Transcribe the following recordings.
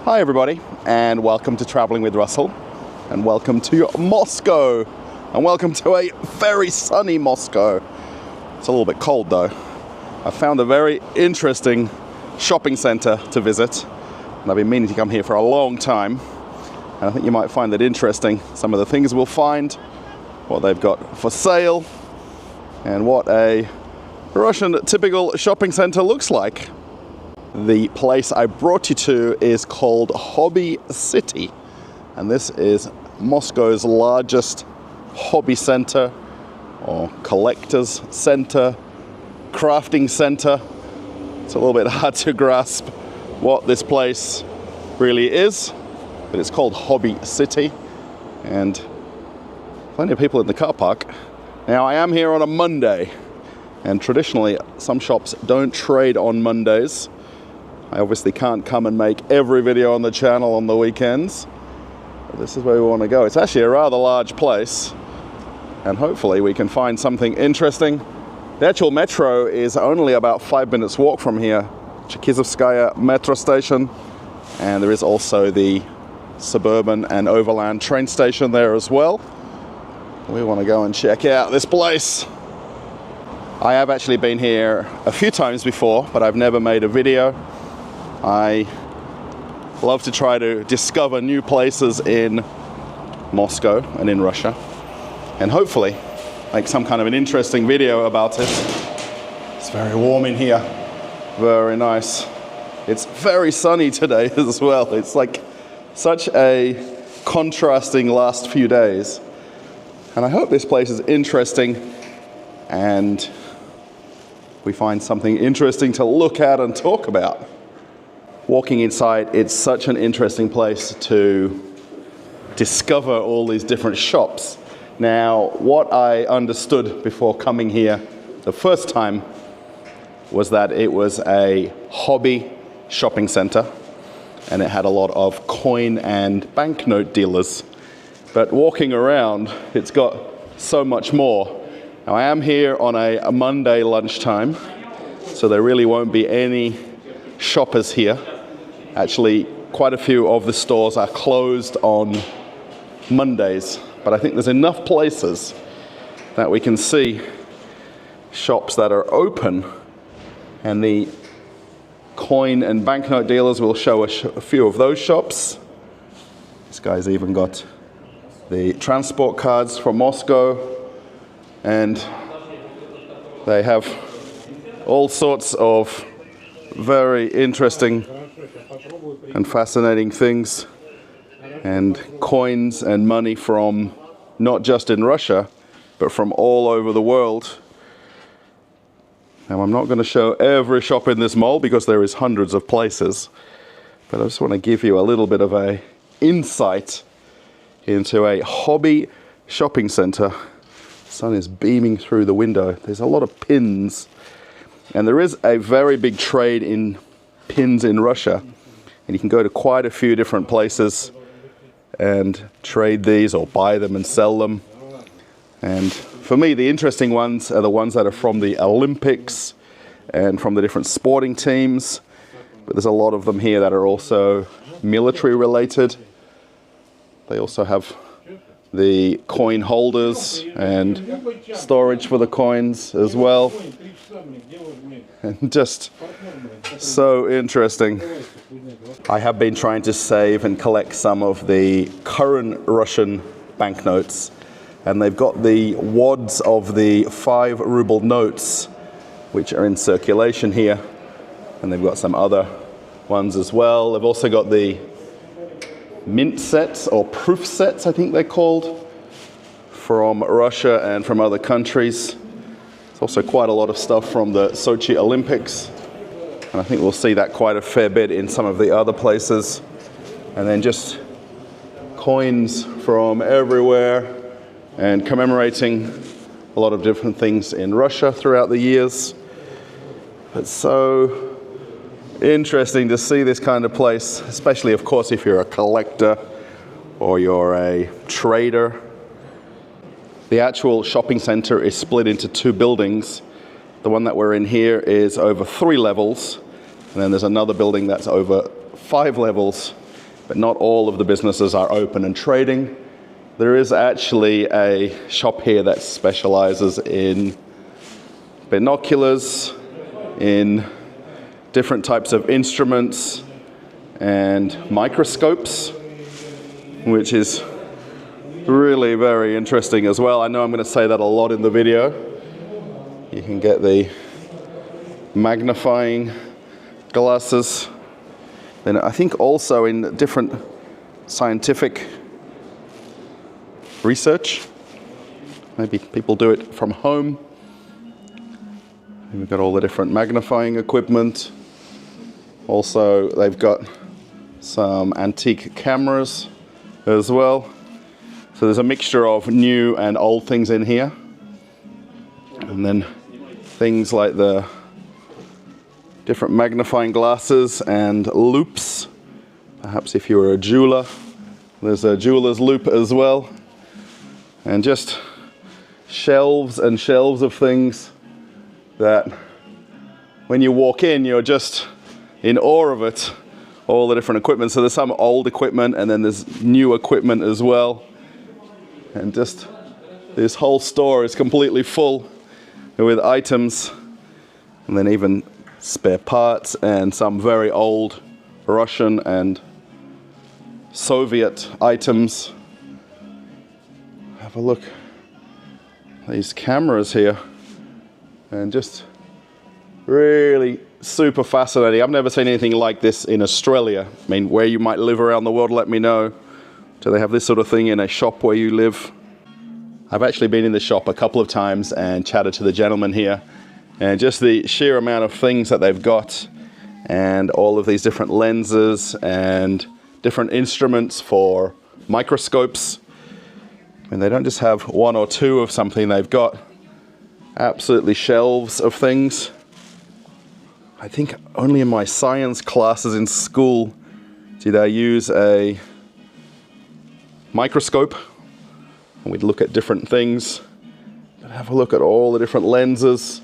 Hi everybody, and welcome to Traveling with Russell, and welcome to Moscow, and welcome to a very sunny Moscow. It's a little bit cold though. I found a very interesting shopping center to visit, and I've been meaning to come here for a long time, and I think you might find that interesting. Some of the things we'll find, what they've got for sale, and what a Russian typical shopping center looks like. The place I brought you to is called Hobby City, and this is Moscow's largest hobby center or collectors center, crafting center. It's a little bit hard to grasp what this place really is, but it's called Hobby City, and plenty of people in the car park. Now I am here on a Monday, and traditionally some shops don't trade on Mondays. I obviously can't come and make every video on the channel on the weekends, but this is where we want to go. It's actually a rather large place, and hopefully we can find something interesting. The actual metro is only about 5 minutes walk from here, Shchelkovskoe metro station, and there is also the suburban and overland train station there as well. We want to go and check out this place. I have actually been here a few times before, but I've never made a video. I love to try to discover new places in Moscow and in Russia, and hopefully make some kind of an interesting video about it. It's very warm in here, very nice. It's very sunny today as well. It's like such a contrasting last few days, and I hope this place is interesting and we find something interesting to look at and talk about. Walking inside, it's such an interesting place to discover all these different shops. Now, what I understood before coming here the first time was that it was a hobby shopping center, and it had a lot of coin and banknote dealers. But walking around, it's got so much more. Now, I am here on a Monday lunchtime, so there really won't be any shoppers here. Actually, quite a few of the stores are closed on Mondays, but I think there's enough places that we can see shops that are open, and the coin and banknote dealers will show a few of those shops. This guy's even got the transport cards from Moscow, and they have all sorts of very interesting and fascinating things, and coins and money from not just in Russia, but from all over the world. Now, I'm not going to show every shop in this mall because there is hundreds of places, but I just want to give you a little bit of a insight into a hobby shopping center. The sun is beaming through the window. There's a lot of pins, and there is a very big trade in pins in Russia, and you can go to quite a few different places and trade these or buy them and sell them. And for me, the interesting ones are the ones that are from the Olympics and from the different sporting teams, but there's a lot of them here that are also military related. They also have the coin holders and storage for the coins as well, and just so interesting. I have been trying to save and collect some of the current Russian banknotes, and they've got the wads of the 5 ruble notes which are in circulation here, and they've got some other ones as well. They've also got the mint sets, or proof sets I think they're called, from Russia and from other countries. There's also quite a lot of stuff from the Sochi Olympics, and I think we'll see that quite a fair bit in some of the other places. And then just coins from everywhere and commemorating a lot of different things in Russia throughout the years. It's so interesting to see this kind of place, especially of course if you're a collector or you're a trader. The actual shopping center is split into 2 buildings. The one that we're in here is over 3 levels, and then there's another building that's over 5 levels, but not all of the businesses are open and trading. There is actually a shop here that specializes in binoculars, in different types of instruments and microscopes, which is really very interesting as well. I know I'm going to say that a lot in the video. You can get the magnifying glasses. Then I think also in different scientific research, maybe people do it from home. And we've got all the different magnifying equipment. Also, they've got some antique cameras as well. So there's a mixture of new and old things in here. And then things like the different magnifying glasses and loupes. Perhaps if you were a jeweler, there's a jeweler's loupe as well. And just shelves and shelves of things that when you walk in, you're just in awe of it, all the different equipment. So there's some old equipment and then there's new equipment as well. And just this whole store is completely full with items, and then even spare parts and some very old Russian and Soviet items. Have a look at these cameras here, and just really super fascinating. I've never seen anything like this in Australia. I mean, where you might live around the world, let me know. Do they have this sort of thing in a shop where you live? I've actually been in the shop a couple of times and chatted to the gentleman here, and just the sheer amount of things that they've got, and all of these different lenses and different instruments for microscopes. And they don't just have one or two of something, they've got absolutely shelves of things. I think only in my science classes in school did I use a microscope, and we'd look at different things. But have a look at all the different lenses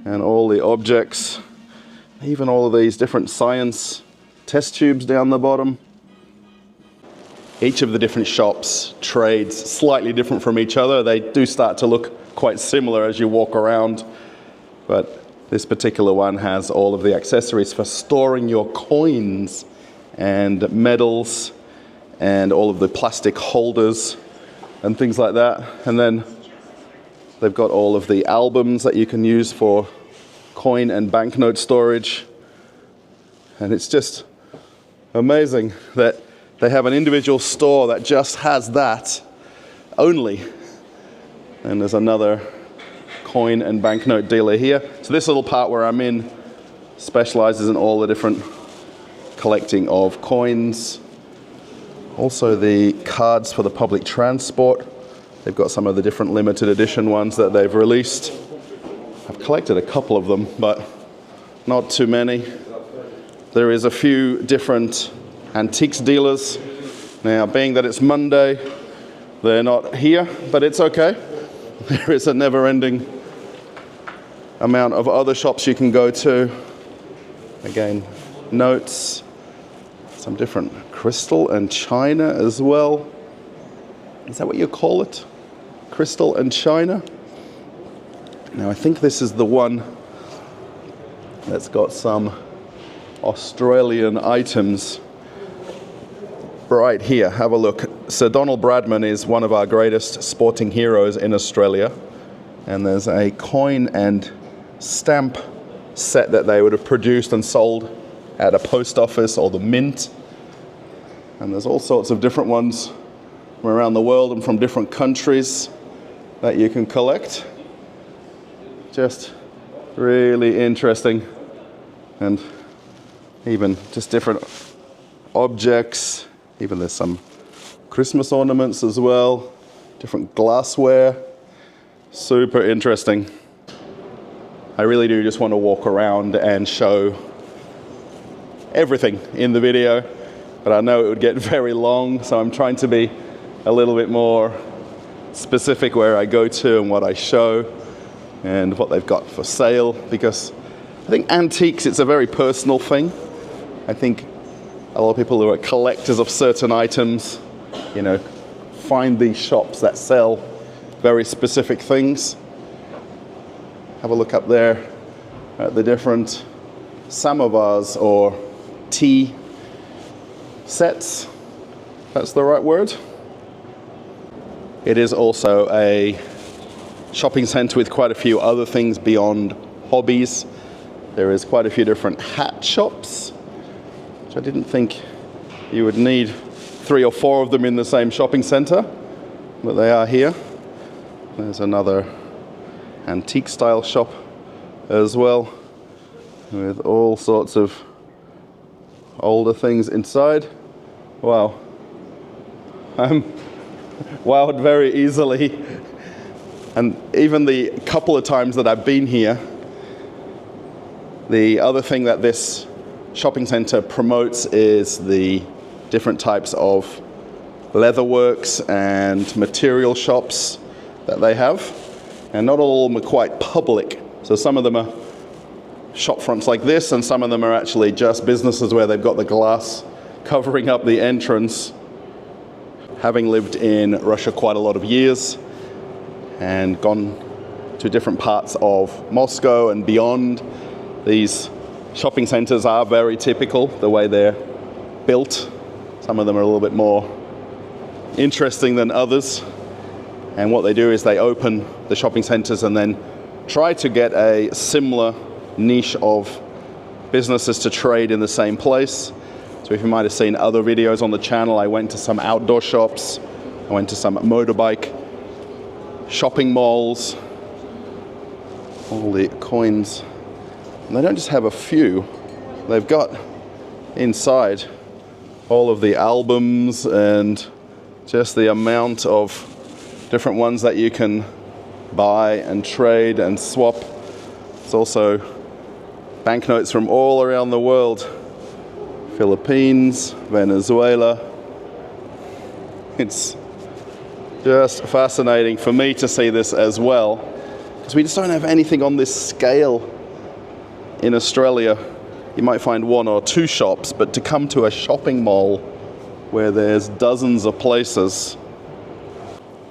and all the objects, even all of these different science test tubes down the bottom. Each of the different shops trades slightly different from each other. They do start to look quite similar as you walk around, but this particular one has all of the accessories for storing your coins and medals and all of the plastic holders and things like that. And then they've got all of the albums that you can use for coin and banknote storage. And it's just amazing that they have an individual store that just has that only. And there's another coin and banknote dealer here. So this little part where I'm in specializes in all the different collecting of coins. Also the cards for the public transport. They've got some of the different limited edition ones that they've released. I've collected a couple of them, but not too many. There is a few different antiques dealers. Now, being that it's Monday, they're not here, but it's okay. There is a never-ending amount of other shops you can go to. Again, notes, some different crystal and china as well. Is that what you call it? Crystal and china? Now, I think this is the one that's got some Australian items right here. Have a look. Sir Donald Bradman is one of our greatest sporting heroes in Australia, and there's a coin and stamp set that they would have produced and sold at a post office or the mint. And there's all sorts of different ones from around the world and from different countries that you can collect. Just really interesting. And even just different objects. Even there's some Christmas ornaments as well. Different glassware. Super interesting. I really do just want to walk around and show everything in the video, but I know it would get very long, so I'm trying to be a little bit more specific where I go to and what I show and what they've got for sale, because I think antiques, it's a very personal thing. I think A lot of people who are collectors of certain items, you know, find these shops that sell very specific things. Have a look up there at the different samovars or tea sets. That's the right word. It is also a shopping center with quite a few other things beyond hobbies. There is quite a few different hat shops, which I didn't think you would need 3 or 4 of them in the same shopping center, but they are here. There's another antique style shop as well, with all sorts of older things inside. Wow. I'm wowed very easily. And even the couple of times that I've been here, the other thing that this shopping center promotes is the different types of leatherworks and material shops that they have. And not all of them are quite public. So some of them are shop fronts like this, and some of them are actually just businesses where they've got the glass covering up the entrance. Having lived in Russia quite a lot of years and gone to different parts of Moscow and beyond, these shopping centers are very typical, the way they're built. Some of them are a little bit more interesting than others. And what they do is they open the shopping centers and then try to get a similar niche of businesses to trade in the same place. So if you might have seen other videos on the channel, I went to some outdoor shops, I went to some motorbike shopping malls, all the coins. And they don't just have a few, they've got inside all of the albums and just the amount of different ones that you can buy and trade and swap. It's also banknotes from all around the world. Philippines, Venezuela. It's just fascinating for me to see this as well, because we just don't have anything on this scale in Australia. You might find 1 or 2 shops, but to come to a shopping mall where there's dozens of places.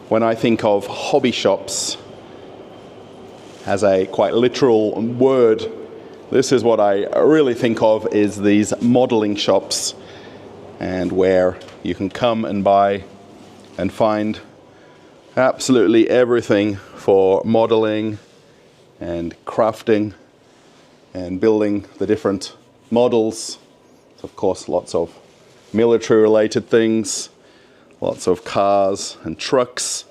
When I think of hobby shops as a quite literal word, this is what I really think of, is these modeling shops, and where you can come and buy and find absolutely everything for modeling and crafting and building the different models. Of course, lots of military related things, lots of cars and trucks.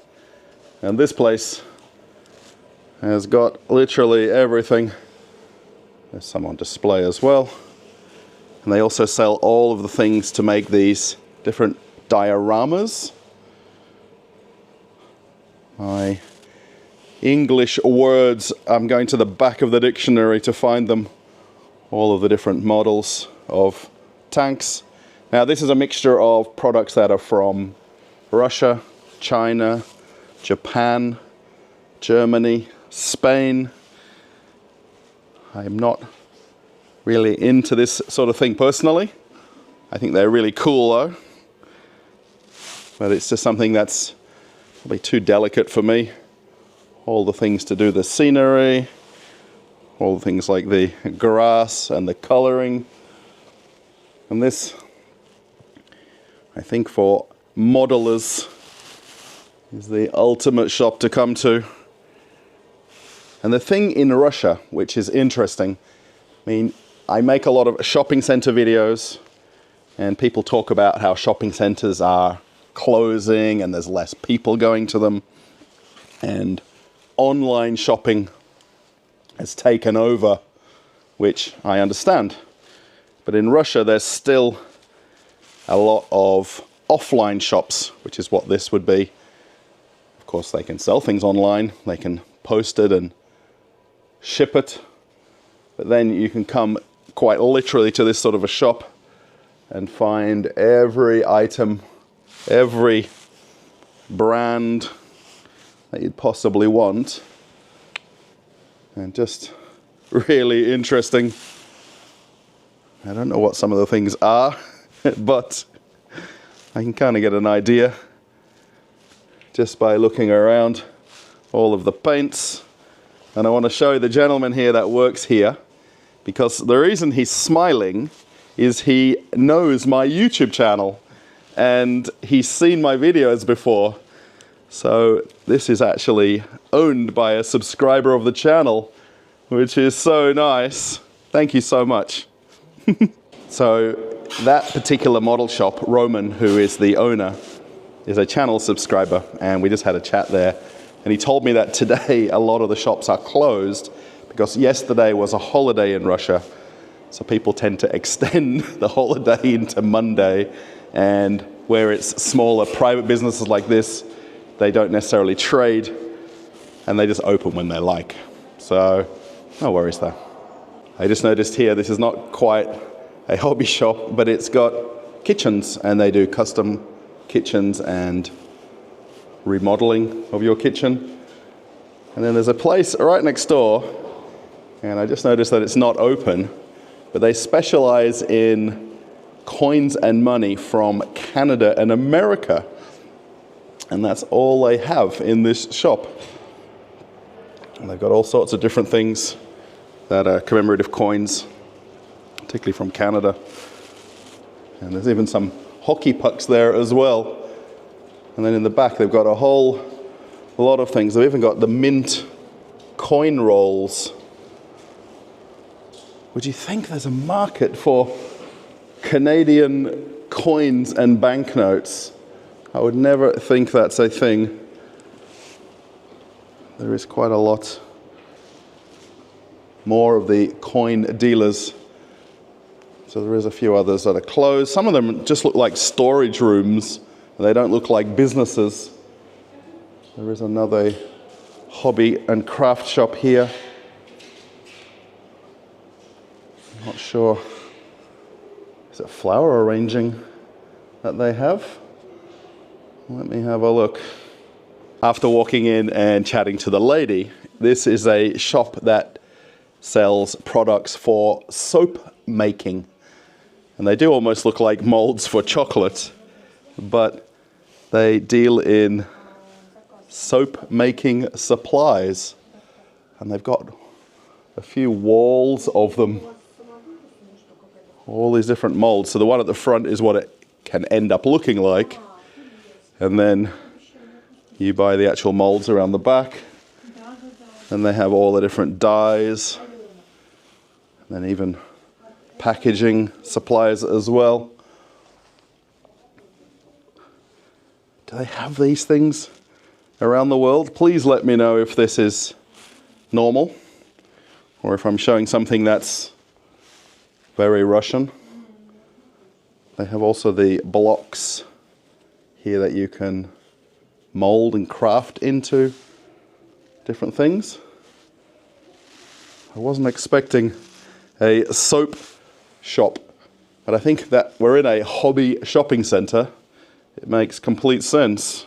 And this place has got literally everything. There's some on display as well. And they also sell all of the things to make these different dioramas. My English words, I'm going to the back of the dictionary to find them. All of the different models of tanks. Now this is a mixture of products that are from Russia, China, Japan, Germany, Spain. I'm not really into this sort of thing personally. I think they're really cool though. But it's just something that's probably too delicate for me. All the things to do the scenery, all the things like the grass and the coloring. And this, I think for modelers, is the ultimate shop to come to. And the thing in Russia, which is interesting, I mean, I make a lot of shopping center videos, and people talk about how shopping centers are closing and there's less people going to them, and online shopping has taken over, which I understand. But in Russia, there's still a lot of offline shops, which is what this would be. Of course, they can sell things online, they can post it and ship it, but then you can come quite literally to this sort of a shop and find every item, every brand that you'd possibly want, and just really interesting. I don't know what some of the things are. but I can kind of get an idea just by looking around all of the paints. And I want to show the gentleman here that works here, because the reason he's smiling is he knows my YouTube channel and he's seen my videos before. So this is actually owned by a subscriber of the channel, which is so nice. Thank you so much. So that particular model shop, Roman, who is the owner, is a channel subscriber, and we just had a chat there. And he told me that today a lot of the shops are closed because yesterday was a holiday in Russia. So people tend to extend the holiday into Monday, and where it's smaller private businesses like this, they don't necessarily trade and they just open when they like. So no worries there. I just noticed here, this is not quite a hobby shop, but it's got kitchens, and they do custom kitchens and remodeling of your kitchen. And then there's a place right next door, and I just noticed that it's not open, but they specialize in coins and money from Canada and America. And that's all they have in this shop. And they've got all sorts of different things that are commemorative coins, particularly from Canada. And there's even some hockey pucks there as well. And then in the back, they've got a whole lot of things. They've even got the mint coin rolls. Would you think there's a market for Canadian coins and banknotes? I would never think that's a thing. There is quite a lot more of the coin dealers. So there is a few others that are closed. Some of them just look like storage rooms. They don't look like businesses. There is another hobby and craft shop here. I'm not sure. Is it flower arranging that they have? Let me have a look. After walking in and chatting to the lady, this is a shop that sells products for soap making. And they do almost look like molds for chocolate, but they deal in soap making supplies. And they've got a few walls of them. All these different molds. So the one at the front is what it can end up looking like. And then you buy the actual molds around the back. And they have all the different dyes. And then even packaging supplies as well. Do they have these things around the world? Please let me know if this is normal or if I'm showing something that's very Russian. They have also the blocks here that you can mold and craft into different things. I wasn't expecting a soap shop, but I think that we're in a hobby shopping center. It makes complete sense.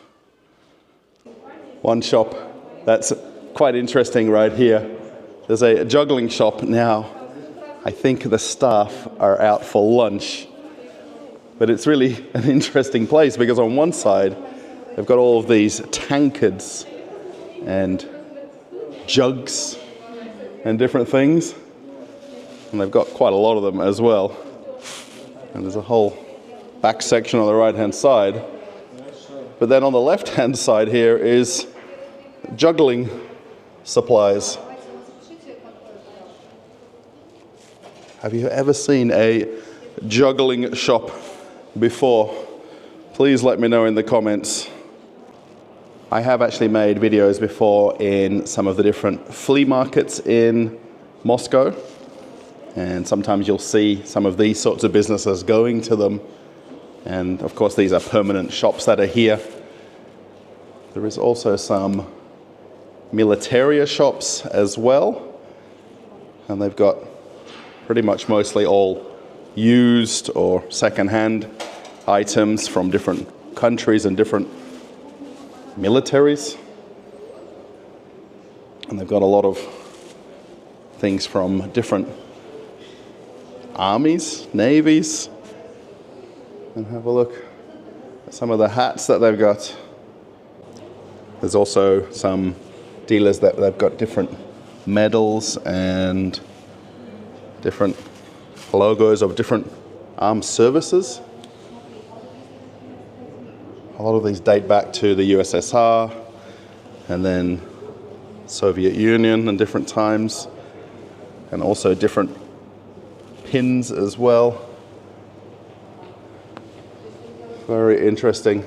One shop that's quite interesting right here. There's a juggling shop now. I think the staff are out for lunch. But it's really an interesting place because on one side, they've got all of these tankards and jugs and different things. And they've got quite a lot of them as well. And there's a whole back section on the right-hand side. But then on the left-hand side here is juggling supplies. Have you ever seen a juggling shop before? Please let me know in the comments. I have actually made videos before in some of the different flea markets in Moscow. And sometimes you'll see some of these sorts of businesses going to them. And of course, these are permanent shops that are here. There is also some militaria shops as well. And they've got pretty much mostly all used or second-hand items from different countries and different militaries. And they've got a lot of things from different armies, navies, and have a look at some of the hats that they've got. There's also some dealers that they've got different medals and different logos of different armed services. A lot of these date back to the USSR and then Soviet Union and different times, and also different pins as well. Very interesting.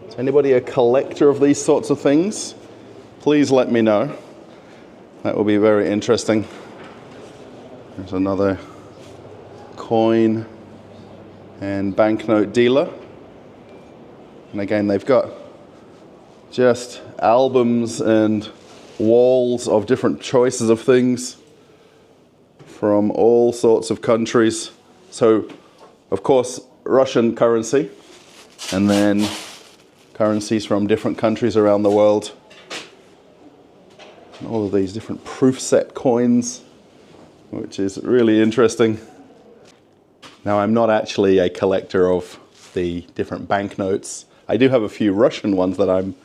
Is anybody a collector of these sorts of things? Please let me know. That will be very interesting. There's another coin and banknote dealer. And again, they've got just albums and walls of different choices of things from all sorts of countries. So, of course, Russian currency, and then currencies from different countries around the world. And all of these different proof set coins, which is really interesting. Now, I'm not actually a collector of the different banknotes. I do have a few Russian ones that I'm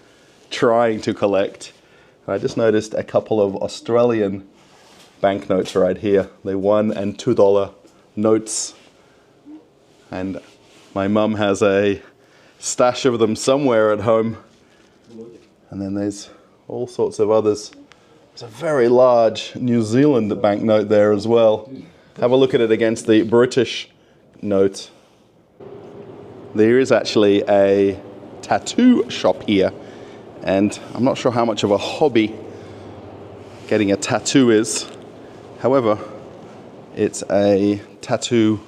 trying to collect. I just noticed a couple of Australian banknotes right here. They're $1 and $2 notes. And my mum has a stash of them somewhere at home. And then there's all sorts of others. There's a very large New Zealand banknote there as well. Have a look at it against the British note. There is actually a tattoo shop here, and I'm not sure how much of a hobby getting a tattoo is. However, it's a tattoo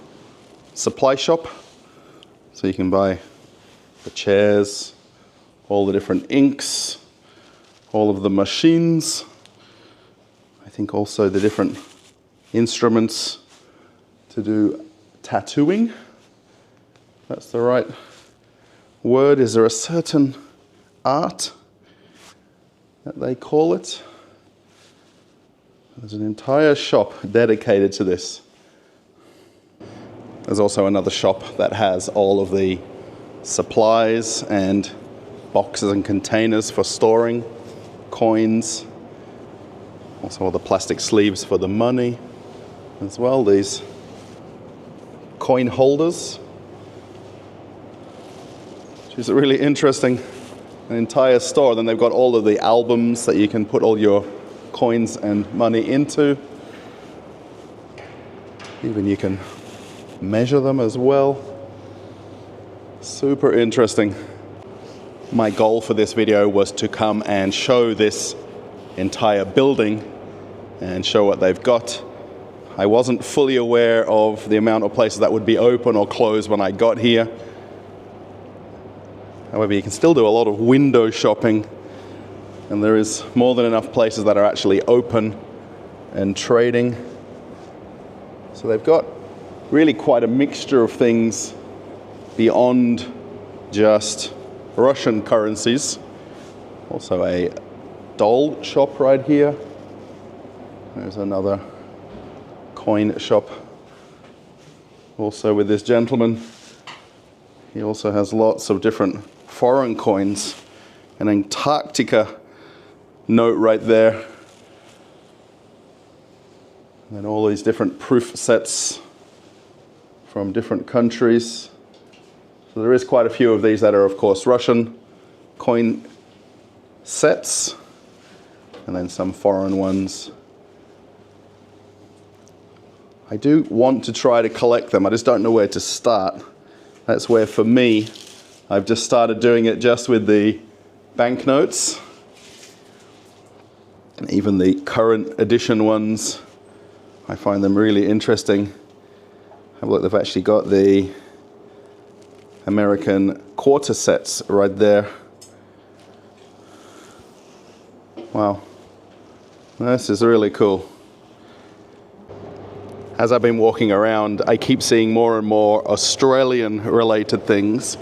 supply shop, so you can buy the chairs, all the different inks, all of the machines, I think also the different instruments to do tattooing. That's the right word. Is there a certain art that they call it? There's an entire shop dedicated to this. There's also another shop that has all of the supplies and boxes and containers for storing coins. Also all the plastic sleeves for the money as well. These coin holders, which is really interesting. An entire store. Then they've got all of the albums that you can put all your coins and money into. Even you can measure them as well. Super interesting. My goal for this video was to come and show this entire building and show what they've got. I wasn't fully aware of the amount of places that would be open or closed when I got here. However, you can still do a lot of window shopping, and there is more than enough places that are actually open and trading. So they've got really quite a mixture of things beyond just Russian currencies. Also a doll shop right here. There's another coin shop. Also with this gentleman, he also has lots of different foreign coins. An Antarctica note right there. And then all these different proof sets from different countries. So there is quite a few of these that are, of course, Russian coin sets, and then some foreign ones. I do want to try to collect them. I just don't know where to start. That's where, for me, I've just started doing it just with the banknotes. And even the current edition ones, I find them really interesting. Have a look, they've actually got the American quarter sets right there. Wow, this is really cool. As I've been walking around, I keep seeing more and more Australian related things.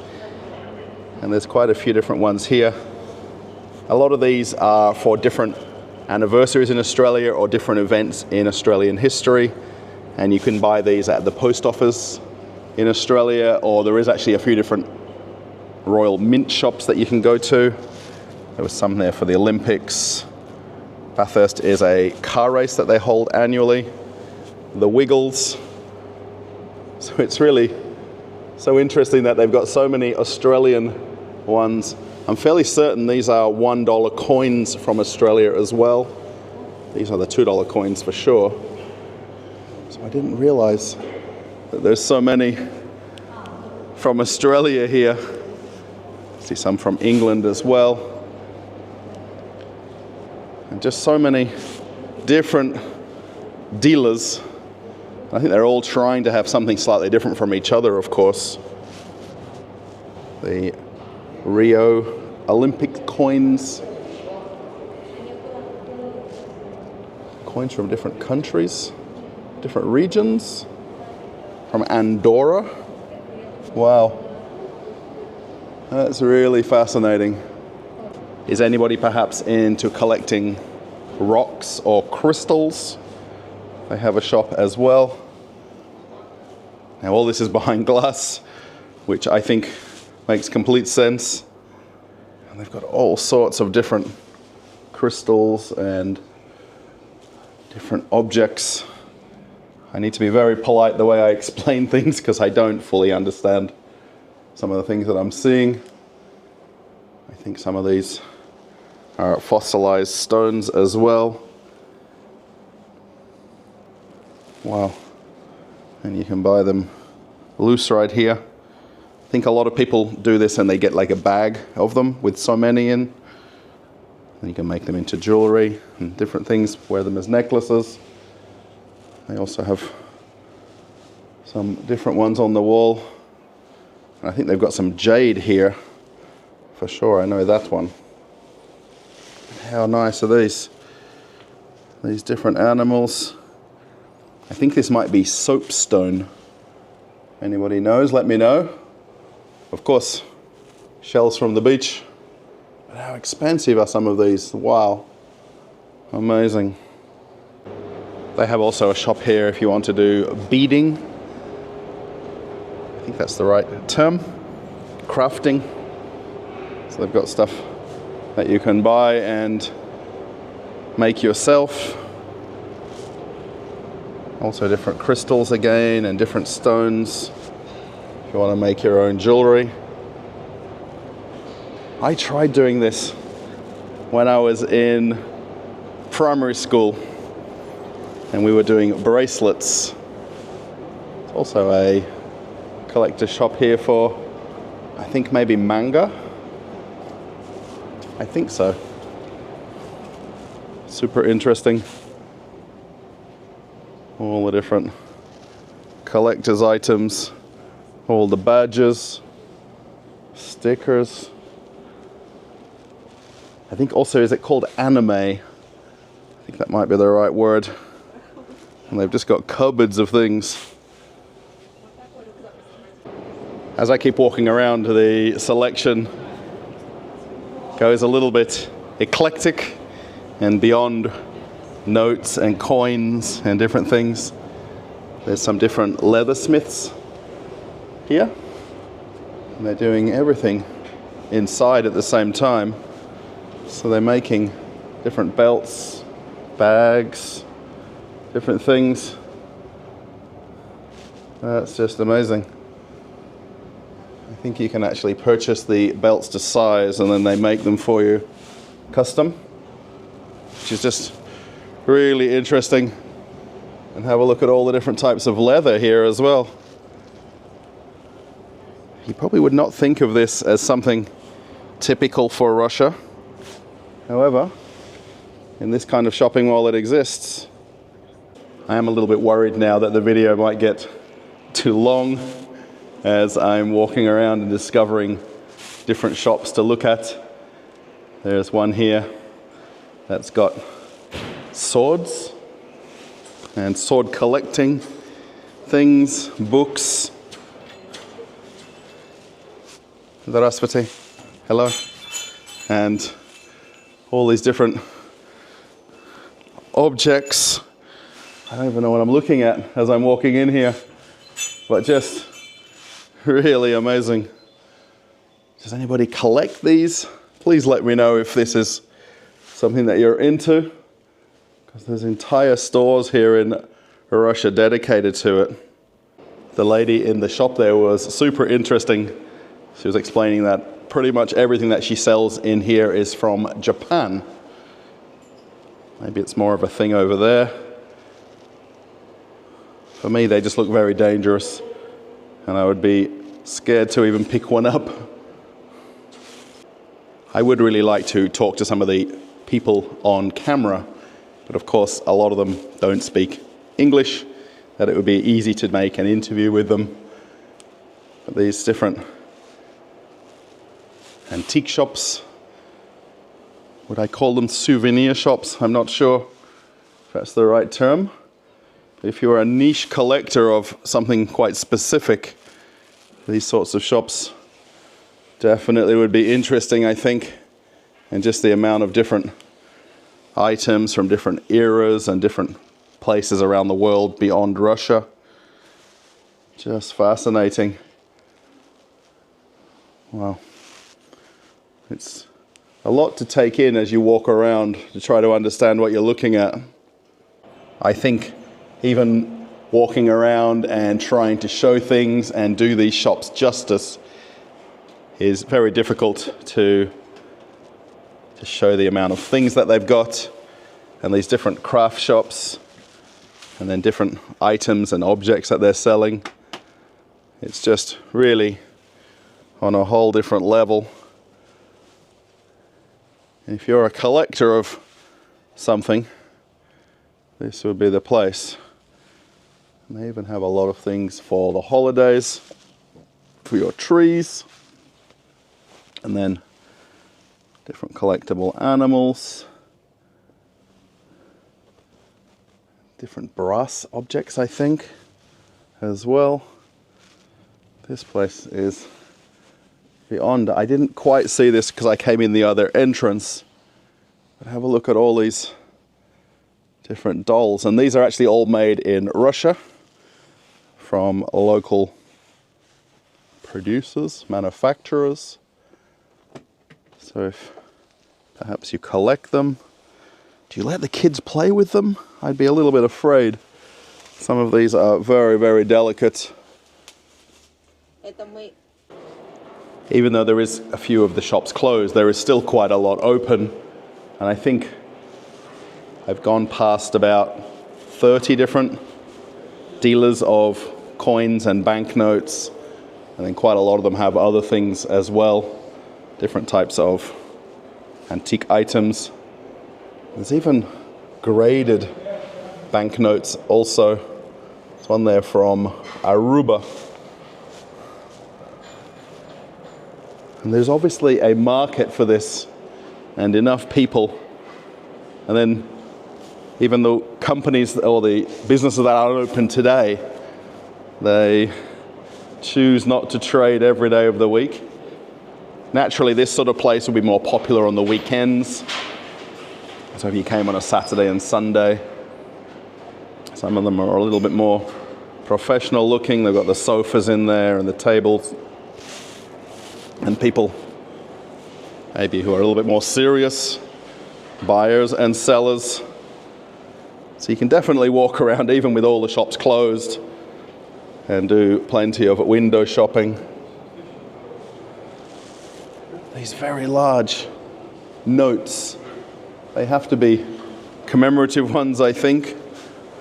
And there's quite a few different ones here. A lot of these are for different anniversaries in Australia or different events in Australian history. And you can buy these at the post office in Australia, or there is actually a few different Royal Mint shops that you can go to. There was some there for the Olympics. Bathurst is a car race that they hold annually. The Wiggles. So it's really so interesting that they've got so many Australian ones. I'm fairly certain these are $1 coins from Australia as well. These are the $2 coins for sure. So I didn't realize that there's so many from Australia here. See some from England as well. And just so many different dealers. I think they're all trying to have something slightly different from each other, of course. The Rio Olympic coins. Coins from different countries, different regions. From Andorra. Wow. That's really fascinating. Is anybody perhaps into collecting rocks or crystals? They have a shop as well. Now all this is behind glass, which I think makes complete sense. And they've got all sorts of different crystals and different objects. I need to be very polite the way I explain things because I don't fully understand some of the things that I'm seeing. I think some of these are fossilized stones as well. Wow. And you can buy them loose right here. I think a lot of people do this and they get like a bag of them with so many in. And you can make them into jewelry and different things, wear them as necklaces. They also have some different ones on the wall. And I think they've got some jade here for sure. I know that one. How nice are these? These different animals. I think this might be soapstone. Anybody knows? Let me know. Of course, shells from the beach. But how expensive are some of these? Wow. Amazing. They have also a shop here if you want to do beading. I think that's the right term. Crafting. So they've got stuff that you can buy and make yourself. Also different crystals again and different stones if you want to make your own jewelry. I tried doing this when I was in primary school and we were doing bracelets. It's also a collector shop here for, I think maybe manga. I think so. Super interesting. All the different collector's items, all the badges, stickers. I think also, is it called anime? I think that might be the right word. And they've just got cupboards of things. As I keep walking around, the selection goes a little bit eclectic and beyond notes and coins and different things. There's some different leathersmiths here. And they're doing everything inside at the same time. So they're making different belts, bags, different things. That's just amazing. I think you can actually purchase the belts to size and then they make them for you custom, which is just really interesting. And have a look at all the different types of leather here as well. You probably would not think of this as something typical for Russia. However, in this kind of shopping mall it exists. I am a little bit worried now that the video might get too long as I'm walking around and discovering different shops to look at. There's one here that's got swords and sword collecting things, books. Здравствуйте. Hello. And all these different objects. I don't even know what I'm looking at as I'm walking in here, but just Really amazing. Does anybody collect these? Please let me know if this is something that you're into, because there's entire stores here in Russia dedicated to it. The lady in the shop there was super interesting. She was explaining that pretty much everything that she sells in here is from Japan. Maybe it's more of a thing over there. For me, they just look very dangerous, and I would be scared to even pick one up. I would really like to talk to some of the people on camera, but of course a lot of them don't speak English, that it would be easy to make an interview with them. But these different antique shops, would I call them souvenir shops? I'm not sure if that's the right term. If you're a niche collector of something quite specific, these sorts of shops definitely would be interesting, I think. And just the amount of different items from different eras and different places around the world beyond Russia. Just fascinating. Wow. It's a lot to take in as you walk around to try to understand what you're looking at. I think even walking around and trying to show things and do these shops justice is very difficult to show the amount of things that they've got, and these different craft shops, and then different items and objects that they're selling. It's just really on a whole different level. If you're a collector of something, this would be the place. And they even have a lot of things for the holidays, for your trees, and then different collectible animals, different brass objects, I think, as well. This place is beyond. I didn't quite see this because I came in the other entrance, but have a look at all these different dolls, and these are actually all made in Russia from local producers, manufacturers. So if perhaps you collect them, do you let the kids play with them? I'd be a little bit afraid. Some of these are very, very delicate. Even though there is a few of the shops closed, there is still quite a lot open. And I think I've gone past about 30 different dealers of coins and banknotes. And then quite a lot of them have other things as well. Different types of antique items. There's even graded banknotes also. There's one there from Aruba. And there's obviously a market for this and enough people. And then even the companies or the businesses that are open today, they choose not to trade every day of the week. Naturally, this sort of place will be more popular on the weekends. So if you came on a Saturday and Sunday, some of them are a little bit more professional looking. They've got the sofas in there and the tables. And people maybe who are a little bit more serious, buyers and sellers. So you can definitely walk around even with all the shops closed and do plenty of window shopping. These very large notes, they have to be commemorative ones, I think.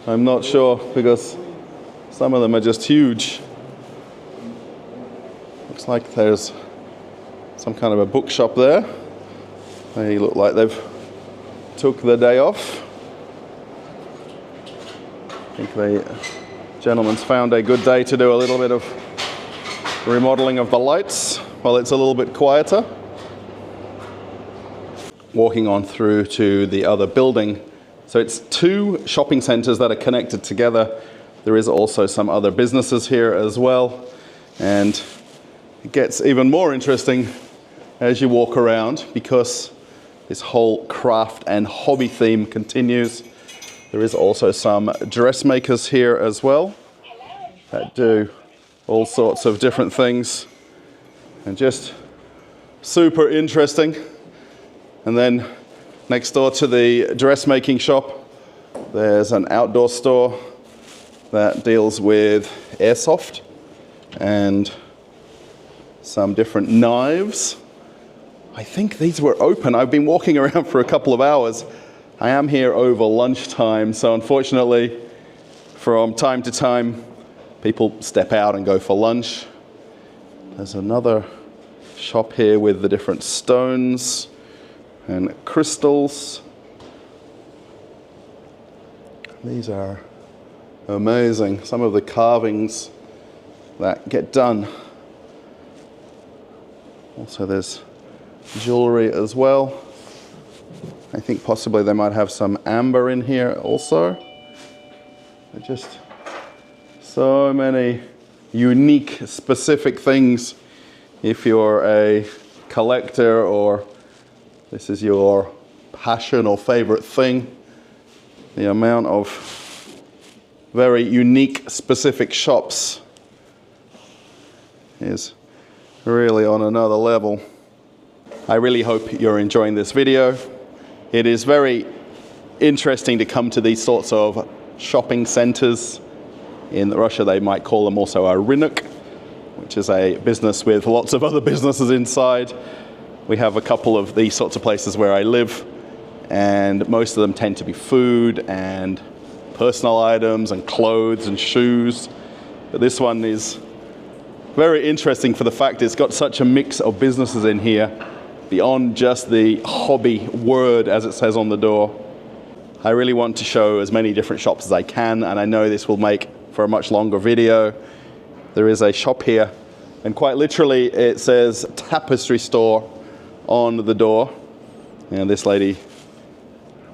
I'm not sure because some of them are just huge. Looks like there's some kind of a bookshop there. They look like they've took the day off. I think the gentleman's found a good day to do a little bit of remodeling of the lights while it's a little bit quieter. Walking on through to the other building. So it's two shopping centers that are connected together. There is also some other businesses here as well. And it gets even more interesting as you walk around because this whole craft and hobby theme continues. There is also some dressmakers here as well that do all sorts of different things, and just super interesting. And then next door to the dressmaking shop, there's an outdoor store that deals with airsoft and some different knives. I think these were open. I've been walking around for a couple of hours. I am here over lunchtime, so unfortunately, from time to time, people step out and go for lunch. There's another shop here with the different stones and crystals. These are amazing. Some of the carvings that get done. Also, there's jewelry as well. I think possibly they might have some amber in here also. They're just so many unique, specific things. If you're a collector or this is your passion or favorite thing, the amount of very unique, specific shops is really on another level. I really hope you're enjoying this video. It is very interesting to come to these sorts of shopping centers. In Russia, they might call them also a rynok, which is a business with lots of other businesses inside. We have a couple of these sorts of places where I live, and most of them tend to be food and personal items and clothes and shoes. But this one is very interesting for the fact it's got such a mix of businesses in here, beyond just the hobby word as it says on the door. I really want to show as many different shops as I can, and I know this will make for a much longer video. There is a shop here, and quite literally it says Tapestry store on the door. And this lady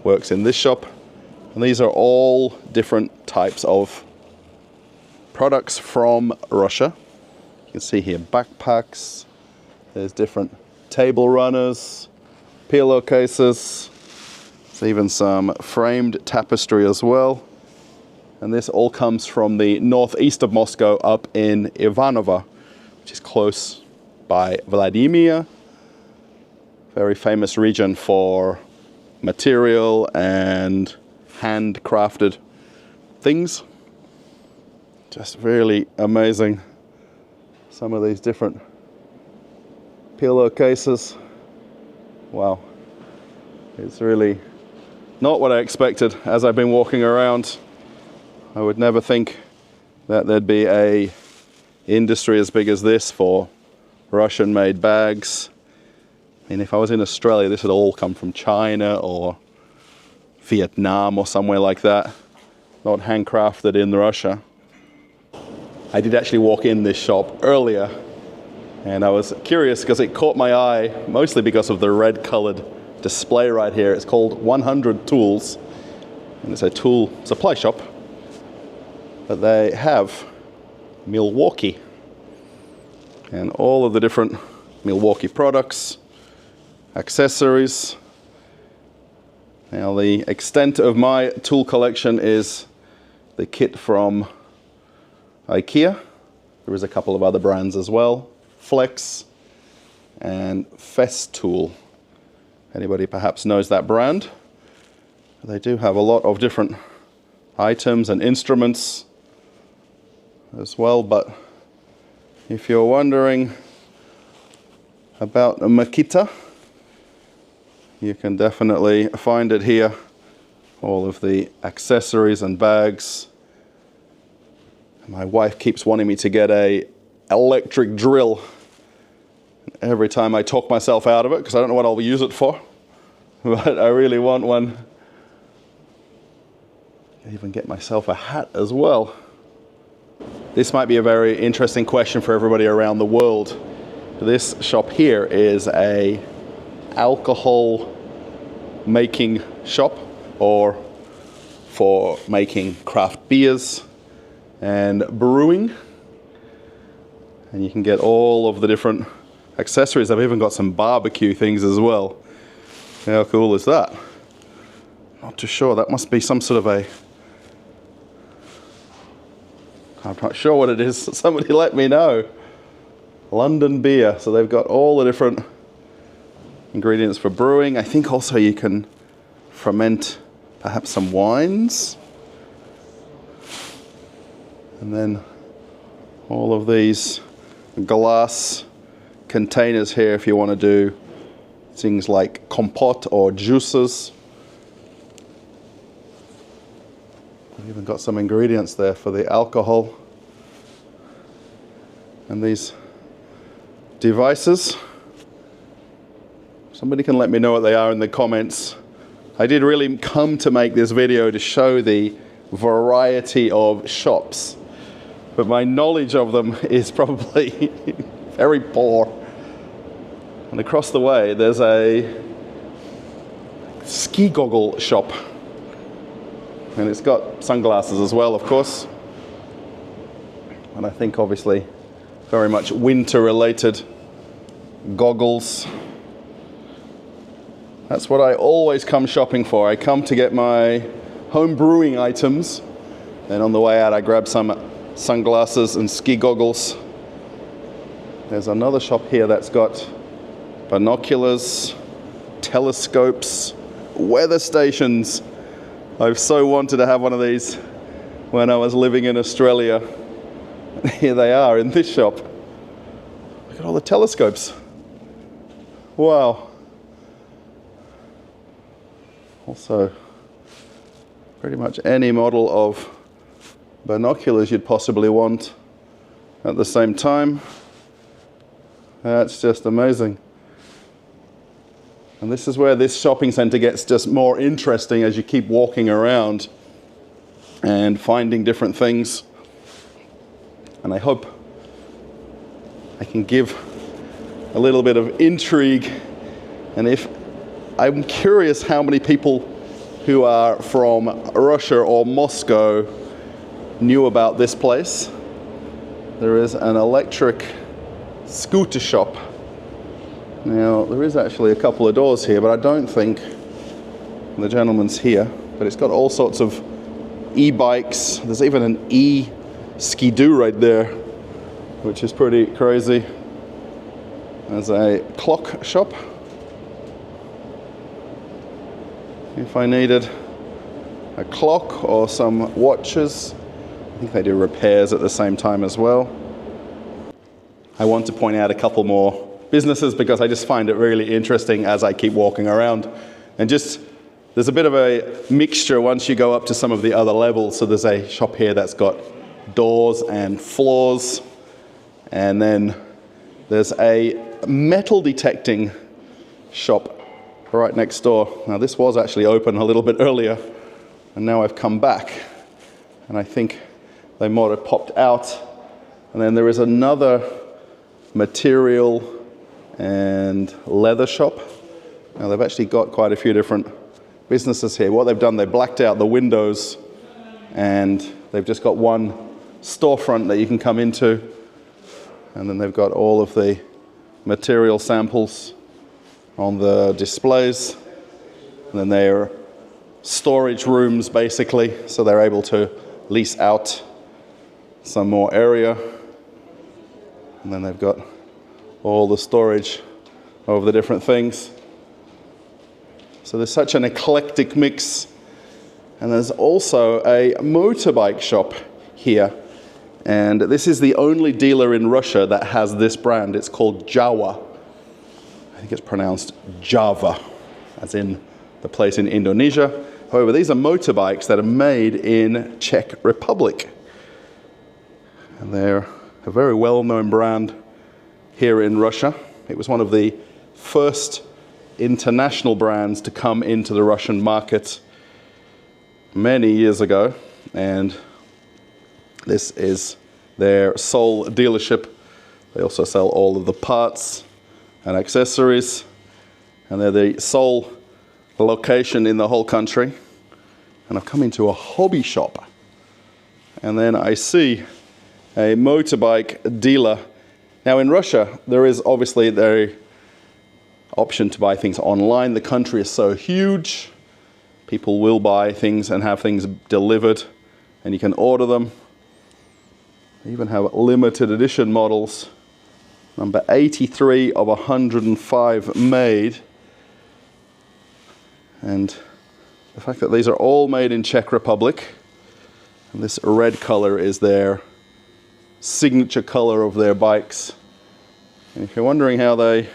works in this shop, and these are all different types of products from Russia. You can see here backpacks, there's different table runners, pillowcases, there's even some framed tapestry as well. And this all comes from the northeast of Moscow up in Ivanovo, which is close by Vladimir. Very famous region for material and handcrafted things. Just really amazing. Some of these different pillowcases. Wow. It's really not what I expected as I've been walking around. I would never think that there'd be a industry as big as this for Russian-made bags. I mean, if I was in Australia, this would all come from China or Vietnam or somewhere like that, not handcrafted in Russia. I did actually walk in this shop earlier, and I was curious because it caught my eye, mostly because of the red-colored display right here. It's called 100 Tools, and it's a tool supply shop. But they have Milwaukee and all of the different Milwaukee products, accessories. Now the extent of my tool collection is the kit from IKEA. There is a couple of other brands as well, Flex and Festool. Anybody perhaps knows that brand? They do have a lot of different items and instruments as well, but if you're wondering about a Makita, you can definitely find it here. All of the accessories and bags. My wife keeps wanting me to get a electric drill. Every time I talk myself out of it, because I don't know what I'll use it for, but I really want one. I even get myself a hat as well. This might be a very interesting question for everybody around the world. This shop here is a alcohol making shop, or for making craft beers and brewing. And you can get all of the different accessories. I've even got some barbecue things as well. How cool is that? Not too sure. That must be some sort of a I'm not sure what it is. Somebody let me know. London beer. So they've got all the different ingredients for brewing. I think also you can ferment perhaps some wines. And then all of these glass containers here if you want to do things like compote or juices. I've even got some ingredients there for the alcohol. And these devices. Somebody can let me know what they are in the comments. I did really come to make this video to show the variety of shops, but my knowledge of them is probably very poor. And across the way there's a ski goggle shop, and it's got sunglasses as well, of course, and I think obviously very much winter related goggles. That's what I always come shopping for. I come to get my home brewing items, and on the way out I grab some sunglasses and ski goggles. There's another shop here that's got binoculars, telescopes, weather stations. I've so wanted to have one of these when I was living in Australia. Here they are in this shop. Look at all the telescopes. Wow. Also, pretty much any model of binoculars you'd possibly want at the same time. That's just amazing. And this is where this shopping centre gets just more interesting as you keep walking around and finding different things. And I hope I can give a little bit of intrigue. And if I'm curious how many people who are from Russia or Moscow knew about this place. There is an electric scooter shop. Now, there is actually a couple of doors here, but I don't think the gentleman's here. But it's got all sorts of e-bikes. There's even an e-skidoo right there, which is pretty crazy. There's a clock shop. If I needed a clock or some watches, I think they do repairs at the same time as well. I want to point out a couple more businesses because I just find it really interesting as I keep walking around. And just, there's a bit of a mixture once you go up to some of the other levels. So there's a shop here that's got doors and floors. And then there's a metal detecting shop right next door. Now this was actually open a little bit earlier, and now I've come back, and I think they might have popped out. And then there is another material and leather shop. Now they've actually got quite a few different businesses here. What they've done, they blacked out the windows, and they've just got one storefront that you can come into, and then they've got all of the material samples on the displays, and then they're storage rooms basically, so they're able to lease out some more area, and then they've got all the storage of the different things. So there's such an eclectic mix. And there's also a motorbike shop here, and this is the only dealer in Russia that has this brand. It's called Jawa. I think it's pronounced Java, as in the place in Indonesia. However, these are motorbikes that are made in Czech Republic. And they're a very well-known brand here in Russia. It was one of the first international brands to come into the Russian market many years ago. And this is their sole dealership. They also sell all of the parts and accessories, and they're the sole location in the whole country. And I've come into a hobby shop, and then I see a motorbike dealer. Now in Russia, there is obviously the option to buy things online. The country is so huge, people will buy things and have things delivered, and you can order them. They even have limited edition models. Number 83 of 105 made. And the fact that these are all made in Czech Republic, and this red color is their signature color of their bikes. And if you're wondering how they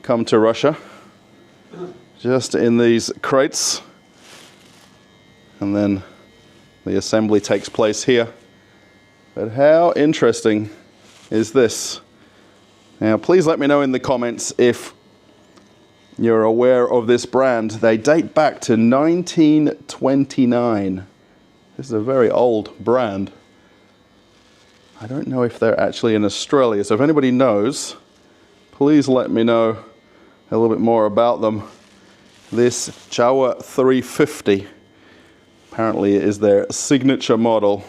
come to Russia, just in these crates, and then the assembly takes place here. But how interesting is this? Now, please let me know in the comments if you're aware of this brand. They date back to 1929. This is a very old brand. I don't know if they're actually in Australia, so if anybody knows, please let me know a little bit more about them. This Jawa 350 apparently is their signature model.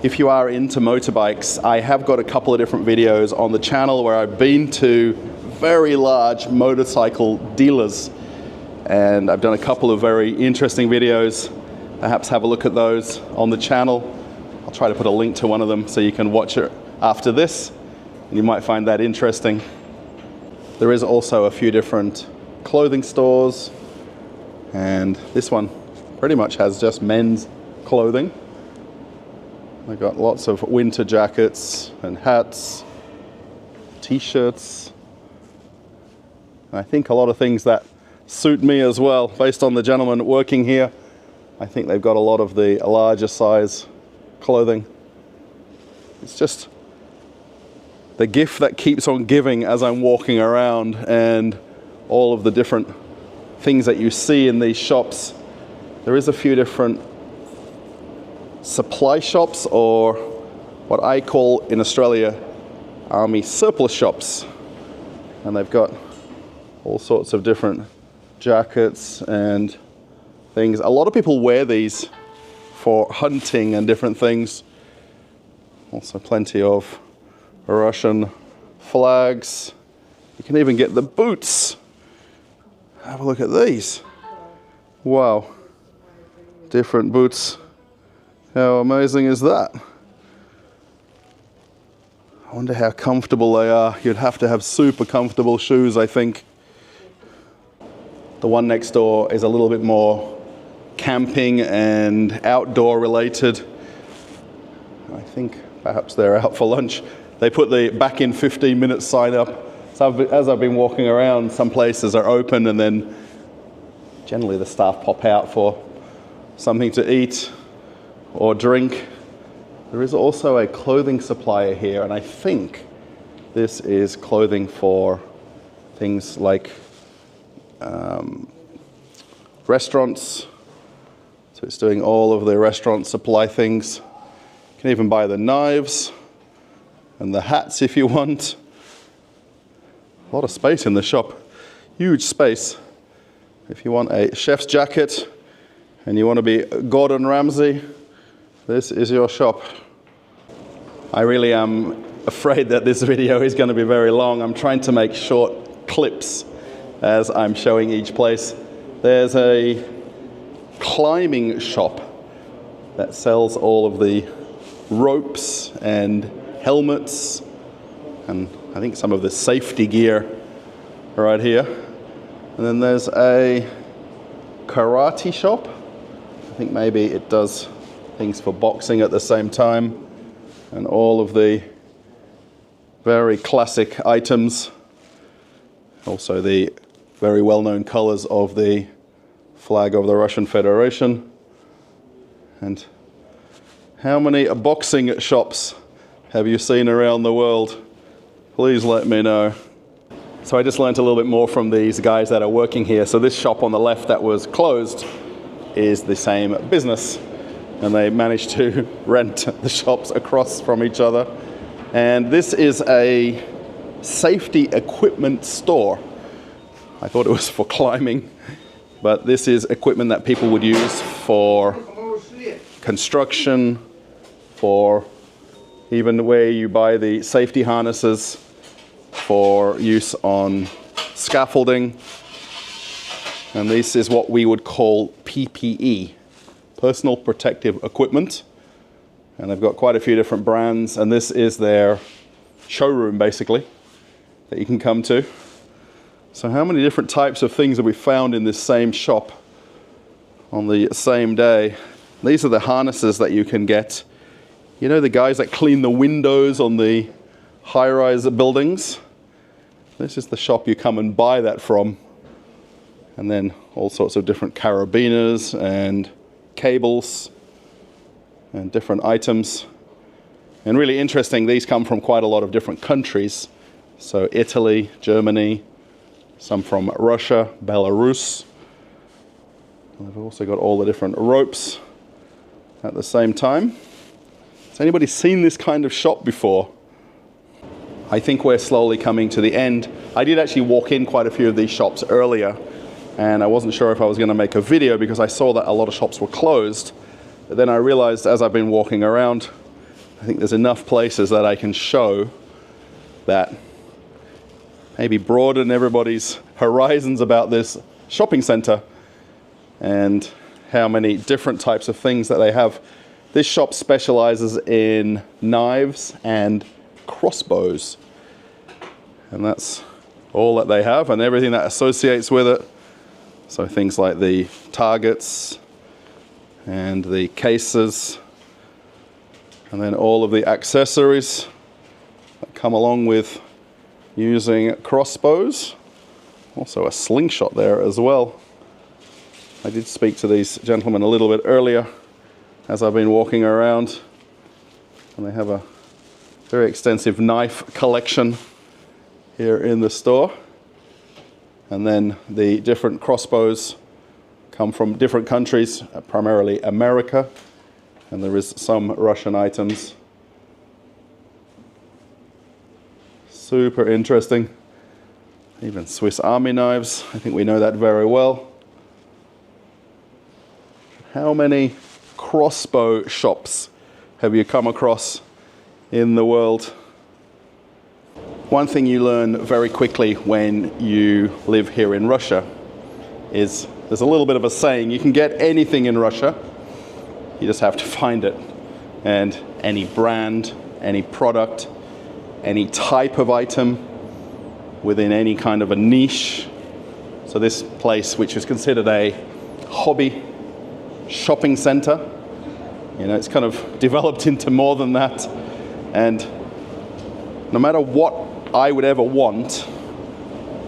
If you are into motorbikes, I have got a couple of different videos on the channel where I've been to very large motorcycle dealers, and I've done a couple of very interesting videos. Perhaps have a look at those on the channel. I'll try to put a link to one of them so you can watch it after this, and you might find that interesting. There is also a few different clothing stores, and this one pretty much has just men's clothing. They've got lots of winter jackets and hats, t-shirts. I think a lot of things that suit me as well. Based on the gentleman working here, I think they've got a lot of the larger size clothing. It's just the gift that keeps on giving as I'm walking around, and all of the different things that you see in these shops. There is a few different supply shops, or what I call in Australia army surplus shops, and they've got all sorts of different jackets and things. A lot of people wear these for hunting and different things. Also plenty of Russian flags. You can even get the boots. Have a look at these. Wow, different boots. How amazing is that? I wonder how comfortable they are. You'd have to have super comfortable shoes, I think. The one next door is a little bit more camping and outdoor related. I think perhaps they're out for lunch. They put the back in 15 minutes sign up. So as I've been walking around, some places are open, and then generally the staff pop out for something to eat or drink. There is also a clothing supplier here, and I think this is clothing for things like restaurants. So it's doing all of the restaurant supply things. You can even buy the knives and the hats if you want. A lot of space in the shop, huge space. If you want a chef's jacket and you want to be Gordon Ramsay, this is your shop. I really am afraid that this video is going to be very long. I'm trying to make short clips as I'm showing each place. There's a climbing shop that sells all of the ropes and helmets, and I think some of the safety gear right here. And then there's a karate shop. I think maybe it does things for boxing at the same time, and all of the very classic items. Also the very well-known colors of the flag of the Russian Federation. And how many boxing shops have you seen around the world? Please let me know. So I just learned a little bit more from these guys that are working here. So this shop on the left that was closed is the same business, and they managed to rent the shops across from each other. And this is a safety equipment store. I thought it was for climbing, but this is equipment that people would use for construction, for even where you buy the safety harnesses for use on scaffolding. And this is what we would call PPE, personal protective equipment. And they've got quite a few different brands, and this is their showroom basically that you can come to. So how many different types of things have we found in this same shop on the same day? These are the harnesses that you can get. You know, the guys that clean the windows on the high-rise buildings? This is the shop you come and buy that from. And then all sorts of different carabiners and cables and different items. And really interesting, these come from quite a lot of different countries. So Italy, Germany, some from Russia, Belarus. And they've also got all the different ropes at the same time. Has anybody seen this kind of shop before? I think we're slowly coming to the end. I did actually walk in quite a few of these shops earlier, and I wasn't sure if I was going to make a video because I saw that a lot of shops were closed. But then I realized as I've been walking around, I think there's enough places that I can show that maybe broaden everybody's horizons about this shopping center and how many different types of things that they have. This shop specializes in knives and crossbows, and that's all that they have and everything that associates with it. So things like the targets and the cases, and then all of the accessories that come along with using crossbows. Also a slingshot there as well. I did speak to these gentlemen a little bit earlier as I've been walking around, and they have a very extensive knife collection here in the store. And then the different crossbows come from different countries, primarily America, and there is some Russian items. Super interesting. Even Swiss Army knives, I think we know that very well. How many crossbow shops have you come across in the world? One thing you learn very quickly when you live here in Russia is there's a little bit of a saying: you can get anything in Russia, you just have to find it. And any brand, any product, any type of item within any kind of a niche. So this place, which is considered a hobby shopping center, you know, it's kind of developed into more than that. And no matter what I would ever want,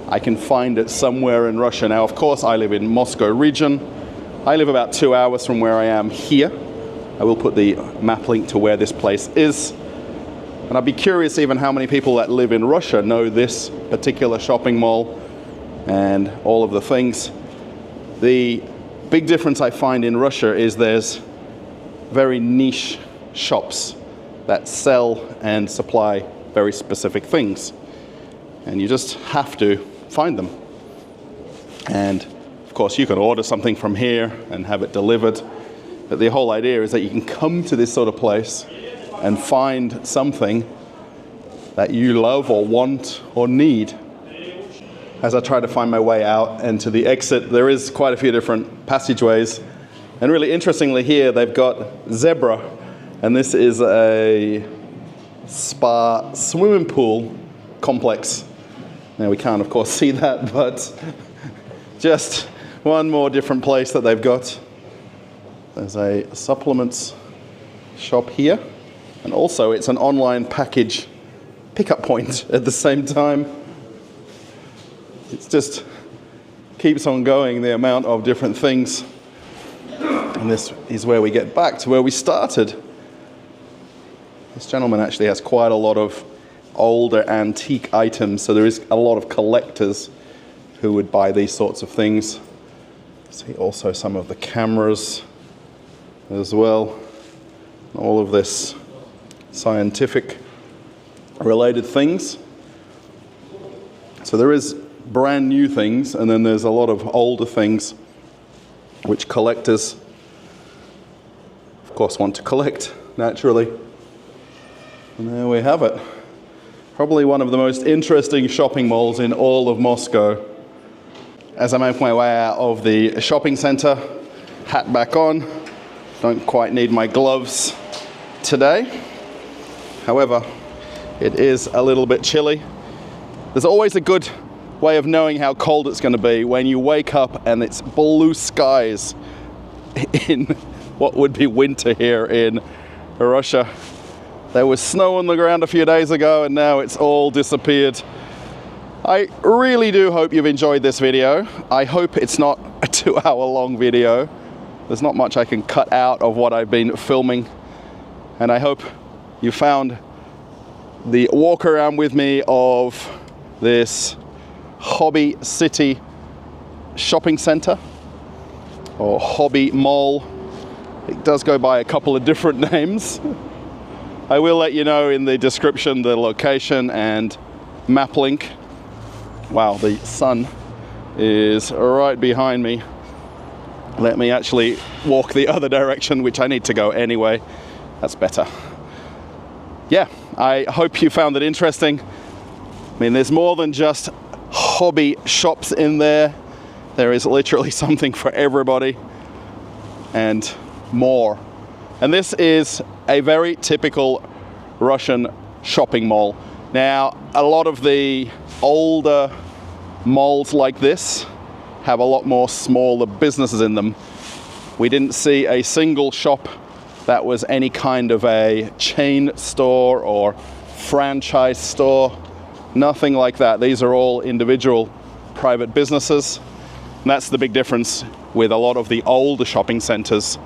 I can find it somewhere in Russia. Now, of course, I live in Moscow region. I live about 2 hours from where I am here. I will put the map link to where this place is. And I'd be curious even how many people that live in Russia know this particular shopping mall and all of the things. The big difference I find in Russia is there's very niche shops that sell and supply very specific things. And you just have to find them. And of course, you can order something from here and have it delivered. But the whole idea is that you can come to this sort of place and find something that you love or want or need. As I try to find my way out and to the exit, there is quite a few different passageways. And really interestingly here, they've got zebra. And this is a spa swimming pool complex. Now we can't, of course, see that, but just one more different place that they've got. There's a supplements shop here. And also it's an online package pickup point at the same time. It just keeps on going, the amount of different things. And this is where we get back to where we started. This gentleman actually has quite a lot of older antique items, so there is a lot of collectors who would buy these sorts of things. See also some of the cameras as well. All of this scientific related things. So there is brand new things, and then there's a lot of older things which collectors, of course, want to collect, naturally. And there we have it. Probably one of the most interesting shopping malls in all of Moscow. As I make my way out of the shopping center, hat back on, don't quite need my gloves today. However, it is a little bit chilly. There's always a good way of knowing how cold it's going to be when you wake up and it's blue skies in what would be winter here in Russia. There was snow on the ground a few days ago and now it's all disappeared. I really do hope you've enjoyed this video. I hope it's not a 2-hour-long video. There's not much I can cut out of what I've been filming. And I hope you found the walk around with me of this Hobby City shopping center or Hobby Mall. It does go by a couple of different names. I will let you know in the description the location and map link. Wow, the sun is right behind me. Let me actually walk the other direction, which I need to go anyway. That's better. Yeah, I hope you found it interesting. I mean, there's more than just hobby shops in there. There is literally something for everybody and more. And this is a very typical Russian shopping mall. Now, a lot of the older malls like this have a lot more smaller businesses in them. We didn't see a single shop that was any kind of a chain store or franchise store. Nothing like that. These are all individual private businesses. And that's the big difference with a lot of the older shopping centers.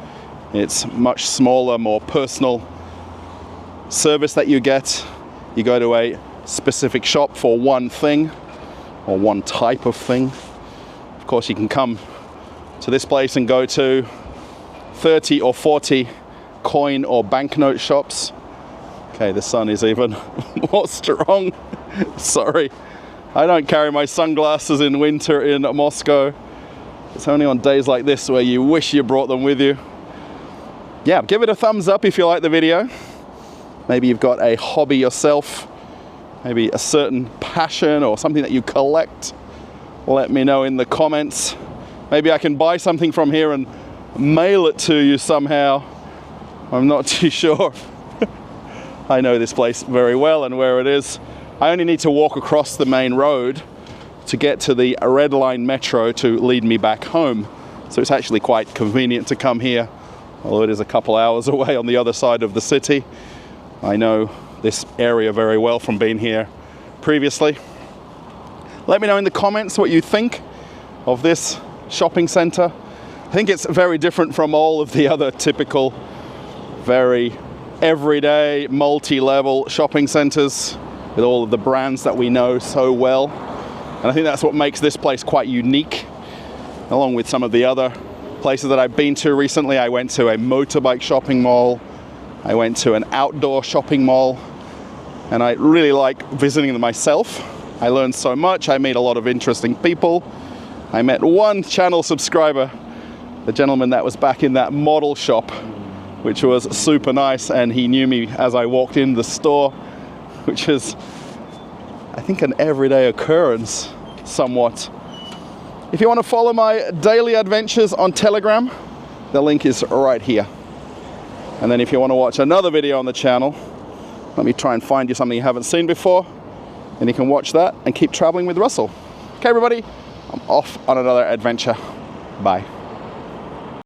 It's much smaller, more personal service that you get. You go to a specific shop for one thing or one type of thing. Of course, you can come to this place and go to 30 or 40 coin or banknote shops. Okay, the sun is even more strong. Sorry, I don't carry my sunglasses in winter in Moscow. It's only on days like this where you wish you brought them with you. Yeah, give it a thumbs up if you like the video. Maybe you've got a hobby yourself, maybe a certain passion or something that you collect. Let me know in the comments. Maybe I can buy something from here and mail it to you somehow. I'm not too sure. I know this place very well and where it is. I only need to walk across the main road to get to the Red Line metro to lead me back home. So it's actually quite convenient to come here, although it is a couple hours away on the other side of the city. I know this area very well from being here previously. Let me know in the comments what you think of this shopping center. I think it's very different from all of the other typical, very everyday, multi-level shopping centers with all of the brands that we know so well. And I think that's what makes this place quite unique, along with some of the other places that I've been to recently. I went to a motorbike shopping mall. I went to an outdoor shopping mall, and I really like visiting them myself. I learned so much. I met a lot of interesting people. I met one channel subscriber, the gentleman that was back in that model shop, which was super nice, and he knew me as I walked in the store, which is, I think, an everyday occurrence somewhat. If you want to follow my daily adventures on Telegram, the link is right here. And then if you want to watch another video on the channel, let me try and find you something you haven't seen before, and you can watch that and keep traveling with Russell. Okay, everybody, I'm off on another adventure. Bye.